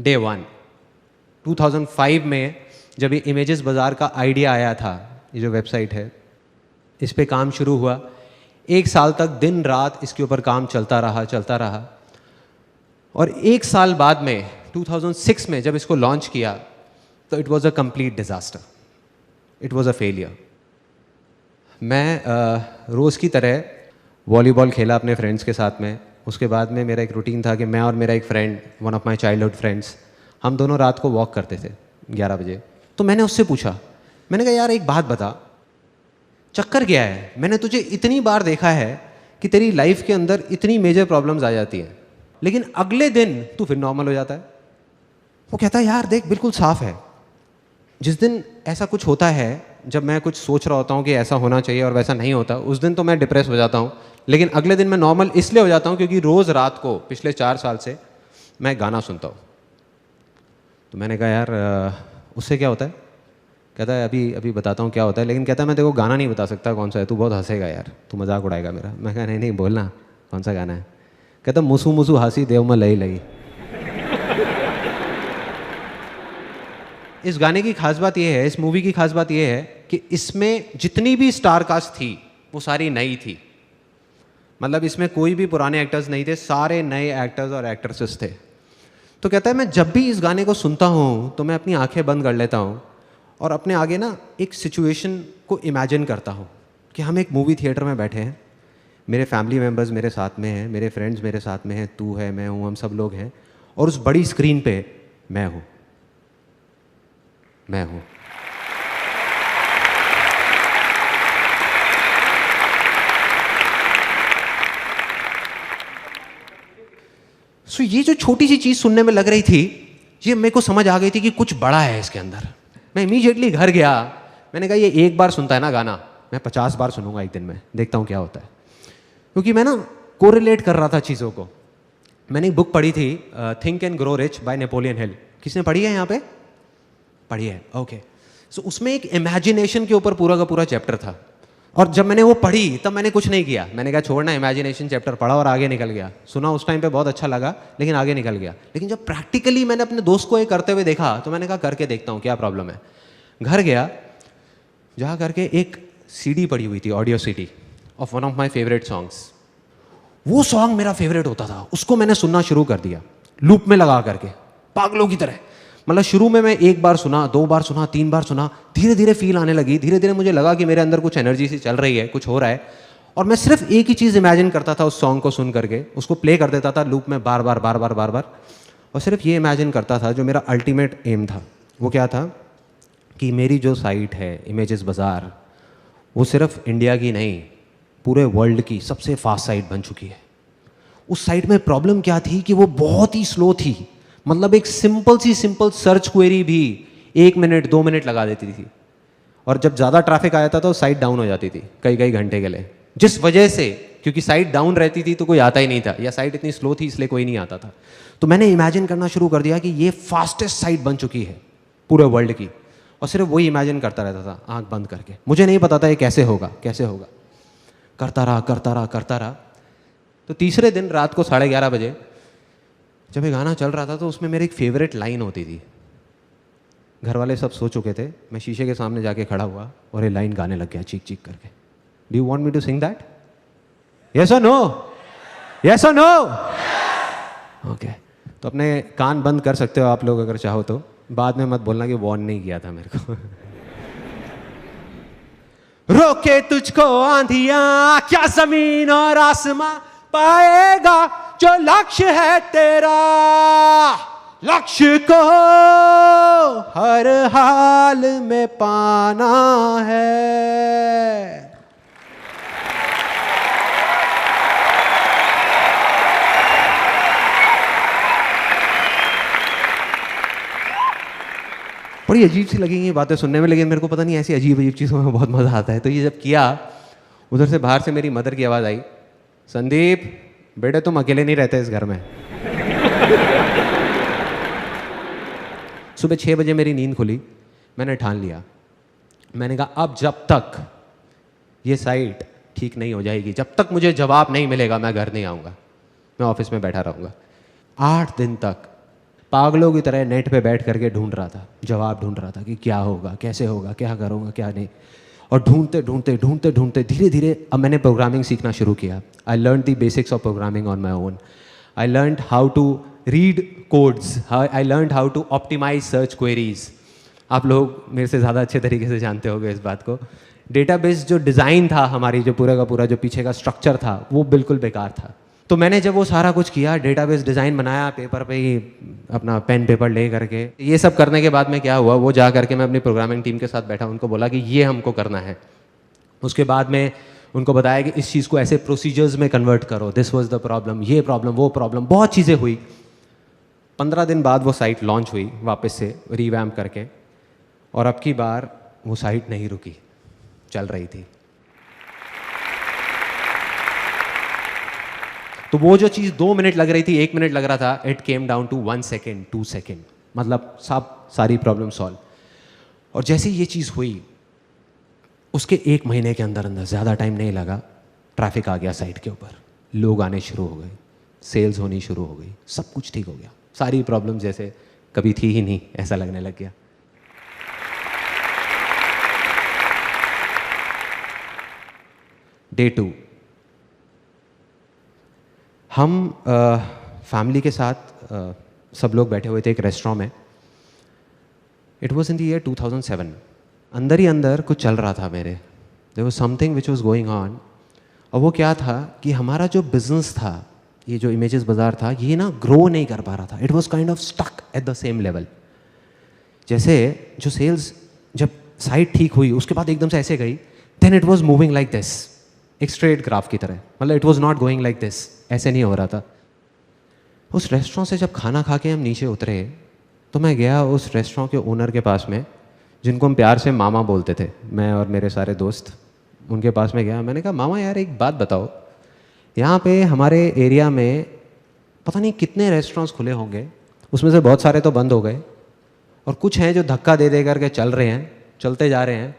Day one 2005 में जब ये इमेजेस बाज़ार का आइडिया आया था, ये जो वेबसाइट है, इस पे काम शुरू हुआ। 1 साल तक दिन रात इसके ऊपर काम चलता रहा। और 1 साल बाद में 2006 में जब इसको लॉन्च किया तो it was a complete disaster, it was a failure. मैं रोज़ की तरह वॉलीबॉल खेला अपने फ्रेंड्स के साथ में। उसके बाद में मेरा एक रूटीन था कि मैं और मेरा एक friend, one of my childhood friends, हम दोनों रात को वॉक करते थे 11 बजे। तो मैंने उससे पूछा, मैंने कहा यार एक बात बता, चक्कर क्या है? मैंने तुझे इतनी बार देखा है कि तेरी लाइफ के अंदर इतनी मेजर प्रॉब्लम्स आ जाती हैं, लेकिन अगले दिन तू फिर नॉर्मल हो जाता है। वो कहता है यार देख बिल्कुल साफ है, जिस दिन ऐसा कुछ होता है, जब मैं कुछ सोच रहा होता हूँ कि ऐसा होना चाहिए और वैसा नहीं होता, उस दिन तो मैं डिप्रेस हो जाता हूँ, लेकिन अगले दिन मैं नॉर्मल इसलिए हो जाता हूँ क्योंकि रोज़ रात को पिछले 4 साल से मैं गाना सुनता हूँ। तो मैंने कहा यार उससे क्या होता है? कहता है अभी बताता हूँ क्या होता है, लेकिन कहता है मैं तेरे को गाना नहीं बता सकता कौन सा है, तू बहुत हंसेगा यार, तू मजाक उड़ाएगा मेरा। मैं कहा नहीं बोलना कौन सा गाना है। कहता मुसु मुसु हासी देव में लई लई। इस गाने की खास बात यह है, इस मूवी की खास बात यह है कि इसमें जितनी भी स्टार कास्ट थी वो सारी नई थी। मतलब इसमें कोई भी पुराने एक्टर्स नहीं थे, सारे नए एक्टर्स और एक्ट्रेसेस थे। तो कहता है मैं जब भी इस गाने को सुनता हूँ तो मैं अपनी आंखें बंद कर लेता हूँ और अपने आगे ना एक सिचुएशन को इमेजिन करता हूँ कि हम एक मूवी थिएटर में बैठे हैं, मेरे फैमिली मेम्बर्स मेरे साथ में हैं, मेरे फ्रेंड्स मेरे साथ में हैं, तू है, मैं हूँ, हम सब लोग हैं, और उस बड़ी स्क्रीन पे मैं हूँ। सो ये जो छोटी सी चीज़ सुनने में लग रही थी, ये मेरे को समझ आ गई थी कि कुछ बड़ा है इसके अंदर। मैं इमीडिएटली घर गया, मैंने कहा ये एक बार सुनता है ना गाना, मैं 50 बार सुनूंगा एक दिन में, देखता हूँ क्या होता है। क्योंकि मैं ना कोरिलेट कर रहा था चीज़ों को। मैंने एक बुक पढ़ी थी, think and grow rich by Napoleon Hill. किसने पढ़ी है यहाँ पे? पढ़ी है, ओके। सो उसमें एक इमेजिनेशन के ऊपर पूरा का पूरा चैप्टर था, और जब मैंने वो पढ़ी तब मैंने कुछ नहीं किया, मैंने कहा छोड़ना, इमेजिनेशन चैप्टर पढ़ा और आगे निकल गया। सुना उस टाइम पे बहुत अच्छा लगा, लेकिन आगे निकल गया। लेकिन जब प्रैक्टिकली मैंने अपने दोस्त को ये करते हुए देखा तो मैंने कहा करके देखता हूँ क्या प्रॉब्लम है। घर गया, जा करके एक सीडी पड़ी हुई थी, audio CD of one of my favourite songs. वो सॉन्ग मेरा फेवरेट होता था, उसको मैंने सुनना शुरू कर दिया लूप में लगा करके, पागलों की तरह। मतलब शुरू में मैं 1 बार सुना, 2 बार सुना, 3 बार सुना, धीरे धीरे फील आने लगी, धीरे धीरे मुझे लगा कि मेरे अंदर कुछ एनर्जी सी चल रही है, कुछ हो रहा है। और मैं सिर्फ एक ही चीज़ इमेजिन करता था उस सॉन्ग को सुन करके, उसको प्ले कर देता था लूप में बार बार, और सिर्फ ये इमेजिन करता था जो मेरा अल्टीमेट एम था। वो क्या था कि मेरी जो साइट है इमेजेस बाज़ार, वो सिर्फ इंडिया की नहीं, पूरे वर्ल्ड की सबसे फास्ट साइट बन चुकी है। उस साइट में प्रॉब्लम क्या थी कि वो बहुत ही स्लो थी। मतलब एक सिंपल सर्च क्वेरी भी 1 मिनट 2 मिनट लगा देती थी, और जब ज़्यादा ट्रैफिक आया था तो साइट डाउन हो जाती थी कई घंटे के लिए। जिस वजह से, क्योंकि साइट डाउन रहती थी तो कोई आता ही नहीं था, या साइट इतनी स्लो थी इसलिए कोई नहीं आता था। तो मैंने इमेजिन करना शुरू कर दिया कि ये फास्टेस्ट साइट बन चुकी है पूरे वर्ल्ड की, और सिर्फ वही इमेजिन करता रहता था आंख बंद करके। मुझे नहीं पता था ये कैसे होगा। करता रहा। तो तीसरे दिन रात को 11:30 बजे जब ये गाना चल रहा था तो उसमें मेरी एक फेवरेट लाइन होती थी। घर वाले सब सो चुके थे, मैं शीशे के सामने जाके खड़ा हुआ और ये लाइन गाने लग गया चीख करके। Do you want me to sing that? Yes और नो? यस और नो? ओके। तो अपने कान बंद कर सकते हो आप लोग अगर चाहो तो, बाद में मत बोलना कि वार्न नहीं किया था मेरे को। रोके तुझको आंधियां क्या जमीन और आसमां, पाएगा जो लक्ष्य है तेरा, लक्ष्य को हर हाल में पाना है। बड़ी अजीब सी लगेंगी ये बातें सुनने में, लेकिन मेरे को पता नहीं ऐसी अजीब चीज़ों में बहुत मज़ा आता है। तो ये जब किया, उधर से बाहर से मेरी मदर की आवाज़ आई, संदीप बेटे तुम अकेले नहीं रहते इस घर में। सुबह 6 बजे मेरी नींद खुली, मैंने ठान लिया, मैंने कहा अब जब तक ये साइट ठीक नहीं हो जाएगी, जब तक मुझे जवाब नहीं मिलेगा, मैं घर नहीं आऊँगा, मैं ऑफिस में बैठा रहूँगा। 8 दिन तक पागलों की तरह नेट पे बैठ करके ढूंढ रहा था, जवाब ढूंढ रहा था कि क्या होगा, कैसे होगा, क्या करूँगा, क्या नहीं। और ढूंढते ढूंढते ढूंढते ढूंढते धीरे धीरे अब मैंने प्रोग्रामिंग सीखना शुरू किया। I learn the basics of programming on my own. I learn how to read codes, I learn how to optimise search queries. आप लोग मेरे से ज़्यादा अच्छे तरीके से जानते होंगे इस बात को। डेटाबेस जो डिज़ाइन था हमारी, जो पूरा का पूरा जो पीछे का स्ट्रक्चर था, वो बिल्कुल बेकार था। तो मैंने जब वो सारा कुछ किया, डेटाबेस डिज़ाइन बनाया पेपर पे ही, अपना पेन पेपर ले करके, ये सब करने के बाद में क्या हुआ, वो जा करके मैं अपनी प्रोग्रामिंग टीम के साथ बैठा, उनको बोला कि ये हमको करना है। उसके बाद में उनको बताया कि इस चीज़ को ऐसे प्रोसीजर्स में कन्वर्ट करो, दिस वाज द प्रॉब्लम, ये प्रॉब्लम, वो प्रॉब्लम, बहुत चीज़ें हुई। 15 दिन बाद वो साइट लॉन्च हुई वापस से रिवैम्प करके, और अब की बार वो साइट नहीं रुकी, चल रही थी। तो वो जो चीज़ 2 मिनट लग रही थी, 1 मिनट लग रहा था, it came down to 1 second, 2 second, मतलब सारी प्रॉब्लम सॉल्व। और जैसे ये चीज़ हुई, उसके 1 महीने के अंदर अंदर, ज़्यादा टाइम नहीं लगा, ट्रैफिक आ गया साइट के ऊपर, लोग आने शुरू हो गए, सेल्स होनी शुरू हो गई, सब कुछ ठीक हो गया, सारी प्रॉब्लम जैसे कभी थी ही नहीं ऐसा लगने लग गया। डे 2, हम फैमिली के साथ सब लोग बैठे हुए थे एक रेस्टोरेंट में। It was in the year 2007। अंदर ही अंदर कुछ चल रहा था मेरे, there was something which was going on. और वो क्या था कि हमारा जो बिजनेस था, ये जो इमेजेस बाज़ार था, ये ना ग्रो नहीं कर पा रहा था। It was kind of stuck at the same level. जैसे जो सेल्स जब साइट ठीक हुई उसके बाद एकदम से ऐसे गई, then it was moving like this, एक स्ट्रेट ग्राफ की तरह, मतलब it was not going like this, ऐसे नहीं हो रहा था। उस रेस्टोरेंट से जब खाना खा के हम नीचे उतरे, तो मैं गया उस रेस्टोरेंट के ओनर के पास में, जिनको हम प्यार से मामा बोलते थे, मैं और मेरे सारे दोस्त। उनके पास में गया, मैंने कहा मामा यार एक बात बताओ, यहाँ पे हमारे एरिया में पता नहीं कितने रेस्टोरेंट्स खुले होंगे, उसमें से बहुत सारे तो बंद हो गए और कुछ हैं जो धक्का दे दे करके चल रहे हैं, चलते जा रहे हैं।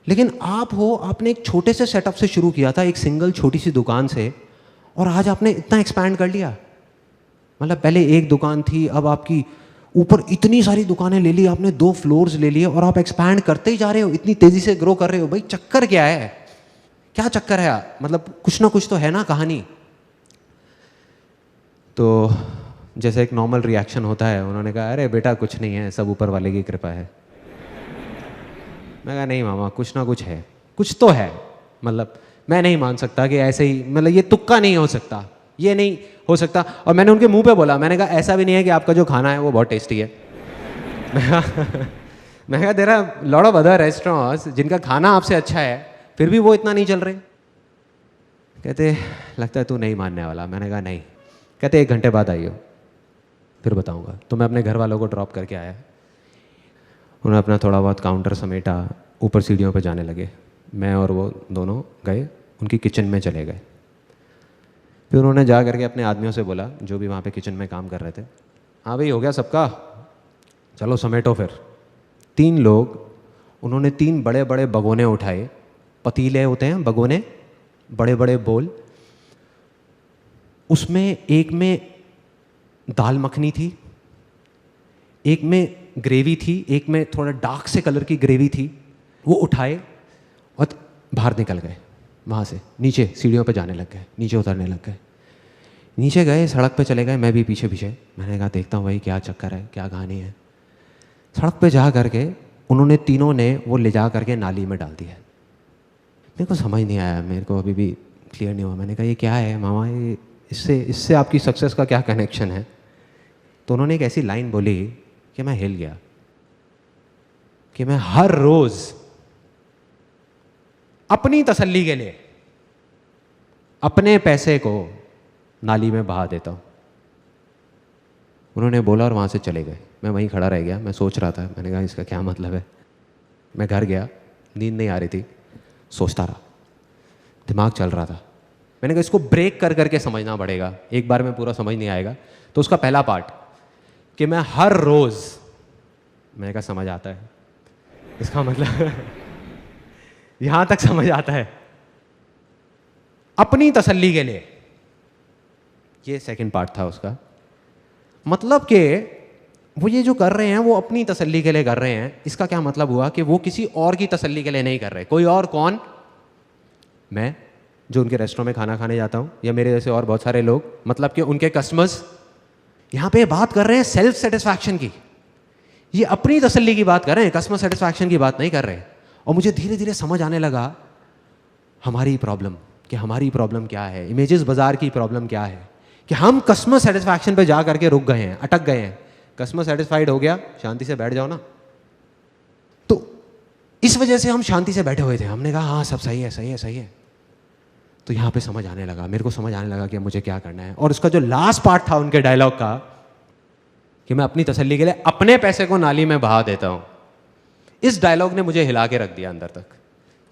लेकिन आप हो, आपने एक छोटे से सेटअप से शुरू किया था, एक सिंगल छोटी सी दुकान से, और आज आपने इतना एक्सपैंड कर लिया। मतलब पहले एक दुकान थी, अब आपकी ऊपर इतनी सारी दुकानें ले ली आपने, 2 फ्लोर्स ले लिए, और आप एक्सपैंड करते ही जा रहे हो, इतनी तेजी से ग्रो कर रहे हो। भाई चक्कर क्या है, क्या चक्कर है? मतलब कुछ ना कुछ तो है ना कहानी। तो जैसे एक नॉर्मल रिएक्शन होता है, उन्होंने कहा अरे बेटा कुछ नहीं है, सब ऊपर वाले की कृपा है। मैं कहा नहीं मामा, कुछ ना कुछ है, कुछ तो है। मतलब मैं नहीं मान सकता कि ऐसे ही, मतलब ये तुक्का नहीं हो सकता, ये नहीं हो सकता। और मैंने उनके मुंह पे बोला, मैंने कहा ऐसा भी नहीं है कि आपका जो खाना है वो बहुत टेस्टी है। मैं कहा there are lot of other restaurants जिनका खाना आपसे अच्छा है, फिर भी वो इतना नहीं चल रहे। कहते लगता है तू नहीं मानने वाला। मैंने कहा नहीं। कहते 1 घंटे बाद आइयो, फिर बताऊंगा। तो मैं अपने घर वालों को ड्रॉप करके आया, उन्होंने अपना थोड़ा बहुत काउंटर समेटा, ऊपर सीढ़ियों पर जाने लगे। मैं और वो दोनों गए, उनकी किचन में चले गए। फिर उन्होंने जा करके अपने आदमियों से बोला, जो भी वहाँ पे किचन में काम कर रहे थे, हाँ भाई हो गया सबका, चलो समेटो। फिर 3 लोग, उन्होंने 3 बड़े बड़े भगोने उठाए, पतीले होते हैं भगोने, बड़े बड़े बोल। उसमें एक में दाल मखनी थी, एक में ग्रेवी थी, एक में थोड़ा डार्क से कलर की ग्रेवी थी। वो उठाए और बाहर निकल गए, वहाँ से नीचे सीढ़ियों पे जाने लग गए, नीचे उतरने लग गए। नीचे गए, सड़क पे चले गए, मैं भी पीछे पीछे। मैंने कहा देखता हूँ भाई क्या चक्कर है, क्या कहानी है। सड़क पे जा करके उन्होंने तीनों ने वो ले जा करके नाली में डाल दिया। मेरे को समझ नहीं आया, मेरे को अभी भी क्लियर नहीं हुआ। मैंने कहा ये क्या है मामा, ये इससे आपकी सक्सेस का क्या कनेक्शन है? तो उन्होंने एक ऐसी लाइन बोली कि मैं हिल गया, कि मैं हर रोज अपनी तसल्ली के लिए अपने पैसे को नाली में बहा देता हूं। उन्होंने बोला और वहां से चले गए। मैं वहीं खड़ा रह गया, मैं सोच रहा था। मैंने कहा इसका क्या मतलब है? मैं घर गया, नींद नहीं आ रही थी, सोचता रहा, दिमाग चल रहा था। मैंने कहा इसको ब्रेक कर करके समझना पड़ेगा, एक बार में पूरा समझ नहीं आएगा। तो उसका पहला पार्ट कि मैं हर रोज, मैंने कहा समझ आता है, इसका मतलब यहां तक समझ आता है, अपनी तसल्ली के लिए। ये सेकंड पार्ट था उसका। मतलब कि वो ये जो कर रहे हैं वो अपनी तसल्ली के लिए कर रहे हैं। इसका क्या मतलब हुआ कि वो किसी और की तसल्ली के लिए नहीं कर रहे। कोई और कौन? मैं, जो उनके रेस्टोरेंट में खाना खाने जाता हूँ, या मेरे जैसे और बहुत सारे लोग, मतलब कि उनके कस्टमर्स। यहाँ पे बात कर रहे हैं सेल्फ सेटिस्फैक्शन की, ये अपनी तसल्ली की बात कर रहे हैं, कस्टमर सेटिस्फैक्शन की बात नहीं कर रहे हैं। और मुझे धीरे धीरे समझ आने लगा हमारी प्रॉब्लम, कि हमारी प्रॉब्लम क्या है, इमेजेस बाजार की प्रॉब्लम क्या है, कि हम कस्टमर सेटिस्फैक्शन पे जा करके रुक गए हैं, अटक गए हैं। कस्टमर सेटिस्फाइड हो गया, शांति से बैठ जाओ ना। तो इस वजह से हम शांति से बैठे हुए थे। हमने कहा हाँ सब सही है, सही है, सही है। तो यहाँ पे समझ आने लगा, मेरे को समझ आने लगा कि मुझे क्या करना है। और उसका जो लास्ट पार्ट था उनके डायलॉग का, कि मैं अपनी तसल्ली के लिए अपने पैसे को नाली में बहा देता हूं, इस डायलॉग ने मुझे हिला के रख दिया अंदर तक।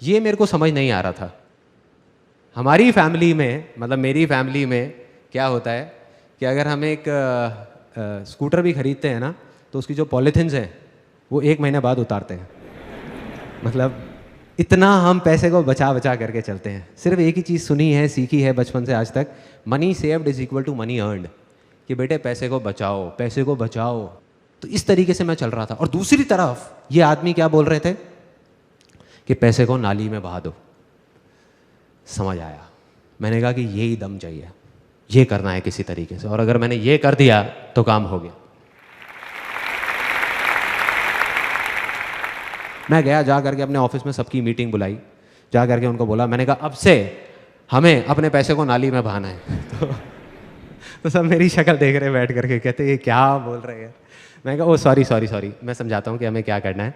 ये मेरे को समझ नहीं आ रहा था। हमारी फैमिली में, मतलब मेरी फैमिली में क्या होता है कि अगर हम एक स्कूटर भी खरीदते हैं ना, तो उसकी जो पॉलीथिन्स हैं वो 1 महीने बाद उतारते हैं। मतलब इतना हम पैसे को बचा बचा करके चलते हैं। सिर्फ एक ही चीज़ सुनी है, सीखी है बचपन से आज तक, money saved is equal to money earned, कि बेटे पैसे को बचाओ, पैसे को बचाओ। तो इस तरीके से मैं चल रहा था। और दूसरी तरफ ये आदमी क्या बोल रहे थे कि पैसे को नाली में बहा दो। समझ आया, मैंने कहा कि यही दम चाहिए, ये करना है किसी तरीके से, और अगर मैंने ये कर दिया तो काम हो गया। मैं गया, जा करके अपने ऑफिस में सबकी मीटिंग बुलाई, जा करके उनको बोला, मैंने कहा अब से हमें अपने पैसे को नाली में बहाना है। तो सब मेरी शक्ल देख रहे बैठ करके, कहते ये क्या बोल रहे हैं। मैं कहा ओ सॉरी सॉरी सॉरी, मैं समझाता हूँ कि हमें क्या करना है।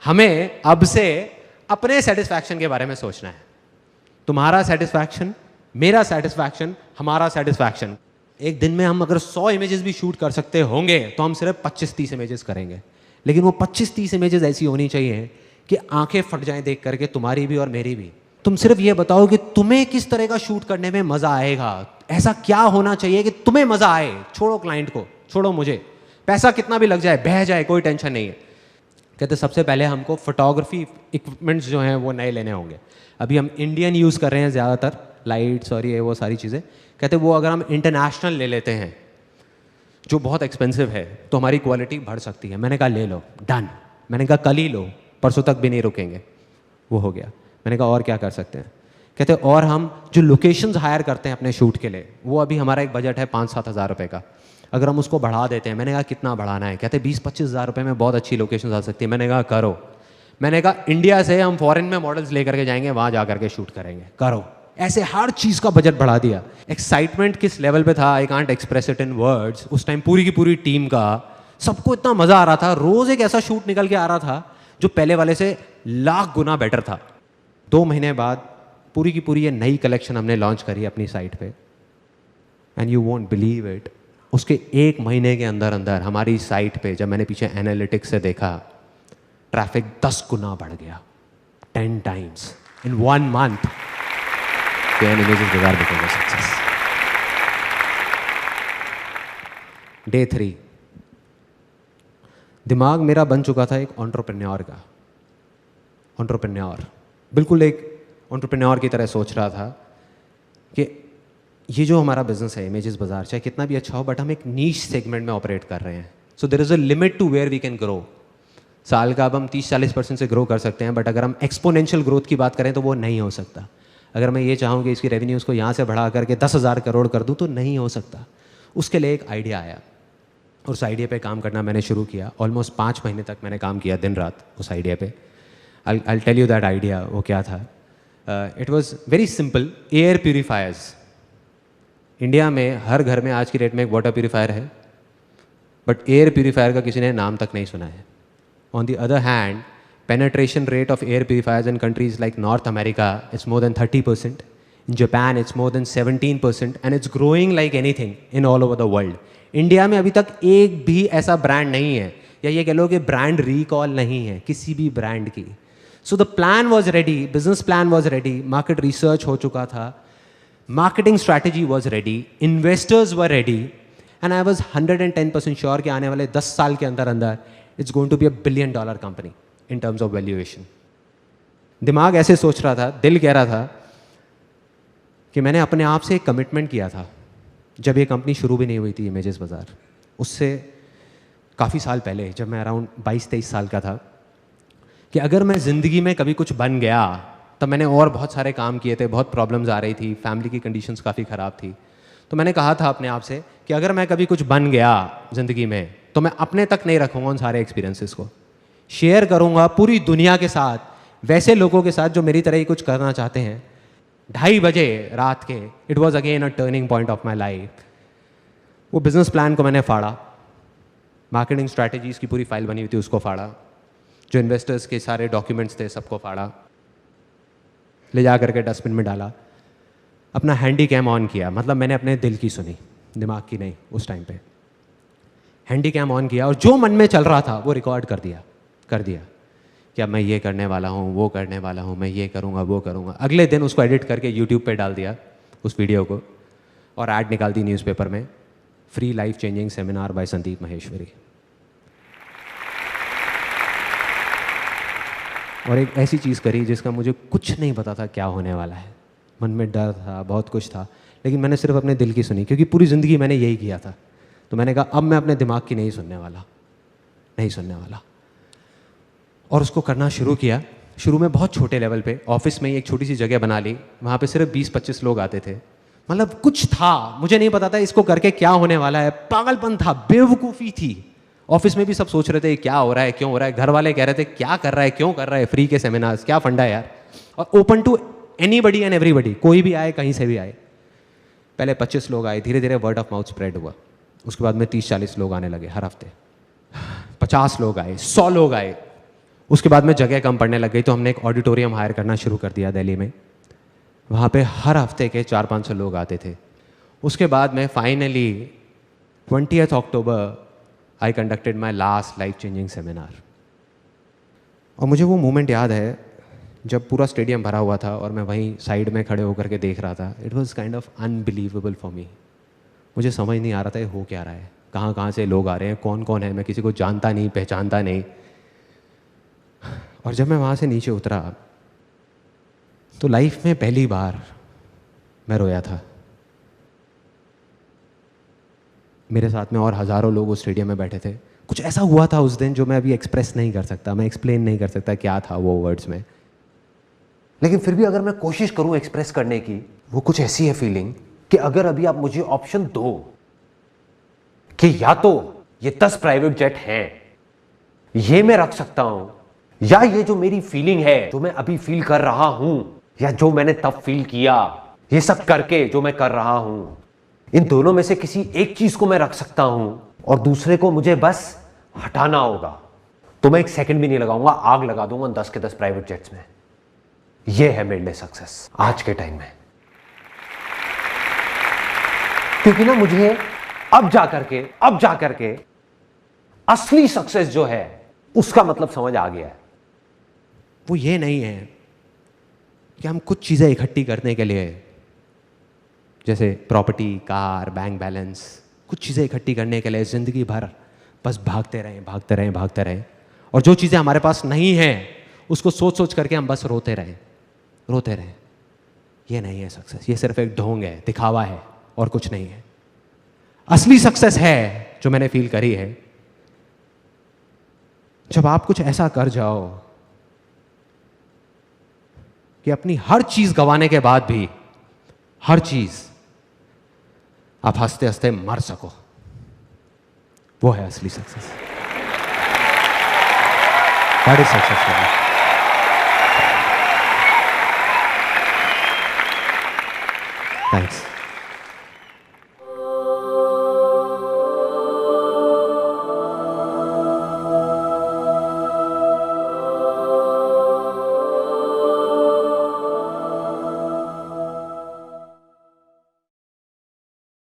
हमें अब से अपने सेटिस्फैक्शन के बारे में सोचना है। तुम्हारा सेटिस्फैक्शन, मेरा सेटिस्फैक्शन, हमारा सेटिस्फैक्शन। एक दिन में हम अगर 100 इमेजेस भी शूट कर सकते होंगे तो हम सिर्फ 25-30 इमेजेस करेंगे। लेकिन वो 25-30 इमेजेस ऐसी होनी चाहिए कि आंखें फट जाएं देख करके, तुम्हारी भी और मेरी भी। तुम सिर्फ ये बताओ कि तुम्हें किस तरह का शूट करने में मजा आएगा, ऐसा क्या होना चाहिए कि तुम्हें मजा आए। छोड़ो क्लाइंट को, छोड़ो मुझे, पैसा कितना भी लग जाए, बह जाए, कोई टेंशन नहीं है। कहते सबसे पहले हमको फोटोग्राफी इक्विपमेंट्स जो हैं वो नए लेने होंगे। अभी हम इंडियन यूज़ कर रहे हैं ज़्यादातर, लाइट्स और ये वो सारी चीज़ें। कहते वो अगर हम इंटरनेशनल ले लेते हैं जो बहुत एक्सपेंसिव है तो हमारी क्वालिटी बढ़ सकती है। मैंने कहा ले लो, डन। मैंने कहा कल ही लो, परसों तक भी नहीं रुकेंगे। वो हो गया। मैंने कहा और क्या कर सकते हैं। कहते और हम जो लोकेशंस हायर करते हैं अपने शूट के लिए, वो अभी हमारा एक बजट है 5-7 हज़ार रुपये का, अगर हम उसको बढ़ा देते हैं। मैंने कहा कितना बढ़ाना है। कहते 20-25 हज़ार रुपये में बहुत अच्छी लोकेशन आ सकती है। मैंने कहा करो। मैंने कहा इंडिया से हम फॉरेन में मॉडल्स लेकर के जाएंगे, वहाँ जा करके शूट करेंगे, करो। ऐसे हर चीज़ का बजट बढ़ा दिया। एक्साइटमेंट किस लेवल पे था, I can't express it in words. उस टाइम पूरी की पूरी टीम का, सबको इतना मज़ा आ रहा था। रोज़ एक ऐसा शूट निकल के आ रहा था जो पहले वाले से लाख गुना बेटर था। 2 महीने बाद पूरी की पूरी ये नई कलेक्शन हमने लॉन्च करी अपनी साइट पे, and you won't believe it, उसके 1 महीने के अंदर अंदर हमारी साइट पे, जब मैंने पीछे एनालिटिक्स से देखा, ट्रैफिक 10 गुना बढ़ गया, 10 टाइम्स इन 1 मंथ। इमेजेस बाजार बिकेगा सक्सेस। डे 3, दिमाग मेरा बन चुका था एक एंटरप्रेन्योर का। एंटरप्रेन्योर, बिल्कुल एक एंटरप्रेन्योर की तरह सोच रहा था कि ये जो हमारा बिजनेस है इमेजेस बाजार, चाहे कितना भी अच्छा हो, बट हम एक नीश सेगमेंट में ऑपरेट कर रहे हैं। So there is a limit to where we can grow. साल का अब हम 30-40% से ग्रो कर सकते हैं, बट अगर हम एक्सपोनेंशियल ग्रोथ की बात करें तो वो नहीं हो सकता। अगर मैं ये चाहूँ कि इसकी रेवेन्यूज़ को यहाँ से बढ़ा करके 10,000 करोड़ कर दूँ तो नहीं हो सकता। उसके लिए एक आइडिया आया और उस आइडिया पे काम करना मैंने शुरू किया। ऑलमोस्ट 5 महीने तक मैंने काम किया दिन रात उस आइडिया पे। I tell you that idea वो क्या था। It was very simple. Air purifiers, India में हर घर में आज की डेट में एक वाटर प्यूरीफायर है, बट एयर प्यूरीफायर का किसी ने नाम तक नहीं सुना है। On the other hand, penetration rate of air purifiers in countries like North America is more than 30%. In Japan, it's more than 17%, and it's growing like anything in all over the world. India में अभी तक एक भी ऐसा brand नहीं है, या ये कह लो कि ब्रांड रिकॉल नहीं है किसी भी ब्रांड की। So the plan was ready, business plan was ready, market research हो चुका था, marketing strategy was ready, investors were ready, and I was 110% sure कि आने वाले 10 साल के अंदर अंदर it's going to be $1 billion company in terms of valuation. दिमाग ऐसे सोच रहा था, दिल कह रहा था कि मैंने अपने आप से एक कमिटमेंट किया था जब ये कंपनी शुरू भी नहीं हुई थी इमेजेस बाजार। उससे काफ़ी साल पहले, जब मैं अराउंड 22-23 साल का था, कि अगर मैं ज़िंदगी में कभी कुछ बन गया, तब मैंने और बहुत सारे काम किए थे, बहुत प्रॉब्लम्स आ रही थी, फैमिली की कंडीशंस काफ़ी ख़राब थी। तो मैंने कहा था अपने आप से कि अगर मैं कभी कुछ बन गया ज़िंदगी में, तो मैं अपने तक नहीं रखूँगा उन सारे एक्सपीरियंसेस को, शेयर करूँगा पूरी दुनिया के साथ, वैसे लोगों के साथ जो मेरी तरह ही कुछ करना चाहते हैं। 2:30 बजे रात के, it was again a turning point of my life. वो बिज़नेस प्लान को मैंने फाड़ा, मार्केटिंग स्ट्रैटेजीज़ की पूरी फाइल बनी हुई थी उसको फाड़ा, जो इन्वेस्टर्स के सारे डॉक्यूमेंट्स थे सबको फाड़ा, ले जा करके डस्टबिन में डाला, अपना हैंडी कैम ऑन किया, मतलब मैंने अपने दिल की सुनी, दिमाग की नहीं। उस टाइम पे हैंडी कैम ऑन किया और जो मन में चल रहा था वो रिकॉर्ड कर दिया कि अब मैं ये करने वाला हूँ, वो करने वाला हूँ, मैं ये करूँगा, वो करूँगा। अगले दिन उसको एडिट करके यूट्यूब पे डाल दिया उस वीडियो को, और ऐड निकाल दी न्यूज़पेपर में, free life changing seminar by Sandeep Maheshwari. और एक ऐसी चीज़ करी जिसका मुझे कुछ नहीं पता था क्या होने वाला है, मन में डर था, बहुत कुछ था, लेकिन मैंने सिर्फ अपने दिल की सुनी, क्योंकि पूरी ज़िंदगी मैंने यही किया था। तो मैंने कहा अब मैं अपने दिमाग की नहीं सुनने वाला। और उसको करना शुरू किया। शुरू में बहुत छोटे लेवल पे, ऑफिस में ही एक छोटी सी जगह बना ली, वहाँ पे सिर्फ 20-25 लोग आते थे। मतलब कुछ था, मुझे नहीं पता था इसको करके क्या होने वाला है, पागलपन था, बेवकूफ़ी थी। ऑफिस में भी सब सोच रहे थे क्या हो रहा है, क्यों हो रहा है, घर वाले कह रहे थे क्या कर रहा है, क्यों कर रहा है, फ्री के सेमिनार्स, क्या फंडा है यार, और open to anybody and everybody, कोई भी आए, कहीं से भी आए। पहले 25 लोग आए, धीरे धीरे वर्ड ऑफ माउथ स्प्रेड हुआ। उसके बाद में 30-40 लोग आने लगे हर हफ्ते, 50 लोग आए, 100 लोग आए। उसके बाद में जगह कम पड़ने लग गई, तो हमने एक ऑडिटोरियम हायर करना शुरू कर दिया दिल्ली में। वहाँ पे हर हफ्ते के 400-500 लोग आते थे। उसके बाद में finally 20th October I conducted my last life changing seminar. और मुझे वो मोमेंट याद है जब पूरा स्टेडियम भरा हुआ था और मैं वहीं साइड में खड़े होकर के देख रहा था। It was kind of unbelievable for me. मुझे समझ नहीं आ रहा था ये हो क्या रहा है, कहाँ कहाँ से लोग आ रहे हैं, कौन कौन है, मैं किसी को जानता नहीं, पहचानता नहीं। और जब मैं वहाँ से नीचे उतरा तो लाइफ में पहली बार मैं रोया था। मेरे साथ में और हज़ारों लोग उस स्टेडियम में बैठे थे। कुछ ऐसा हुआ था उस दिन जो मैं अभी एक्सप्रेस नहीं कर सकता, मैं एक्सप्लेन नहीं कर सकता क्या था वो वर्ड्स में। लेकिन फिर भी अगर मैं कोशिश करूं एक्सप्रेस करने की, वो कुछ ऐसी है फीलिंग कि अगर अभी आप मुझे ऑप्शन दो कि या तो ये 10 प्राइवेट जेट हैं, ये मैं रख सकता हूं, या ये जो मेरी फीलिंग है, जो मैं अभी फील कर रहा हूं, या जो मैंने तब फील किया, ये सब करके जो मैं कर रहा हूं, इन दोनों में से किसी एक चीज को मैं रख सकता हूं और दूसरे को मुझे बस हटाना होगा, तो मैं एक सेकंड भी नहीं लगाऊंगा, आग लगा दूंगा 10 के 10 प्राइवेट जेट्स में। यह है मेरे लिए सक्सेस आज के टाइम में। क्योंकि ना मुझे अब जाकर के असली सक्सेस जो है उसका मतलब समझ आ गया है। वो ये नहीं है कि हम कुछ चीजें इकट्ठी करने के लिए, जैसे प्रॉपर्टी, कार, बैंक बैलेंस, कुछ चीज़ें इकट्ठी करने के लिए ज़िंदगी भर बस भागते रहें, और जो चीज़ें हमारे पास नहीं हैं उसको सोच करके हम बस रोते रहें। ये नहीं है सक्सेस, ये सिर्फ एक ढोंग है, दिखावा है और कुछ नहीं है। असली सक्सेस है जो मैंने फील करी है, जब आप कुछ ऐसा कर जाओ कि अपनी हर चीज़ गंवाने के बाद भी, हर चीज़, आप हंसते हंसते मर सको। वो है असली success. That is success for me. Thanks.